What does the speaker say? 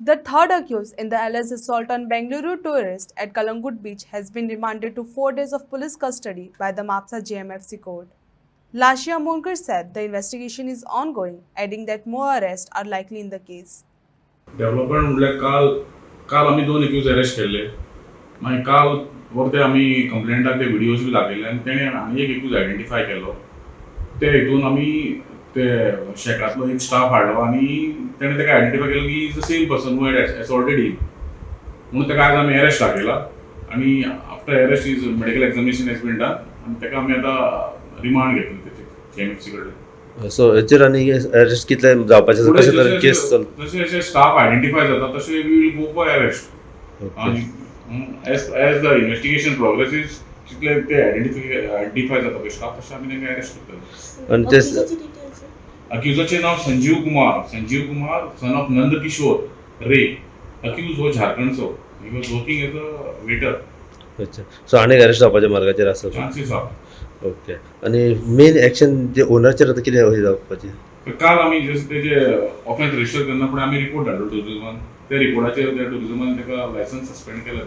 The third accused in the alleged assault on Bengaluru tourist at Kalangut Beach has been remanded to 4 days of police custody by the MAPSA JMFC court. Lashia Monkar said the investigation is ongoing, adding that more arrests are likely in the case. Development म्हटल्यार काल काल आमी 2 accused arrest केल्ले. मागीर काल वरते आमी कंप्लेंटाक ते videos बी दाखयले आनी तेणें आनी एक एक्यूज आयडेंटिफाय केलो. ते हितून आमी ते शेकातलो एक स्टाफ हाडलो आनी तेणें ताका आयडेंटिफाय केलो की is the same person who had assaulted him. म्हणून ताका आज आमी अरेस्ट दाखयला आनी after arrest is medical examination has been done आनी ताका आमी आतां रिमांड घेतलो तेचे केएमएफसी कडेन. सो हेचेर आनी अरेस्ट कितले जावपाचे कशे तरेन केस चलता जशे जशे स्टाफ आयडेंटिफाय जाता तशे we will go for arrest आनी एज द इन्व्हेस्टिगेशन प्रोग्रेसीस जितले ते आयडेंटिफाय जाता पळय स्टाफ तशे आमी तांकां अरेस्ट करतले. आनी ते अक्युजाचें नांव Sanjeev Kumar son of Nandkishore Ray. Accused हो झारखंडचो. He was working as a waiter. अच्छा, सो आनीक अरेस्ट जावपाच्या मार्गाचेर आसा. चान्सीस आहा. ओके, आनी मेन एक्शन जे ओनराचेर आतां कितें अशें जावपाचें? काल आमी जस्ट तेजे ऑफेन्स रजिस्टर करना फुडें आमी रिपोर्ट धाडलो टुरिजमान. त्या रिपोर्टाचेर त्या टुरिजमान ताका लायसन्स सस्पेंड केला.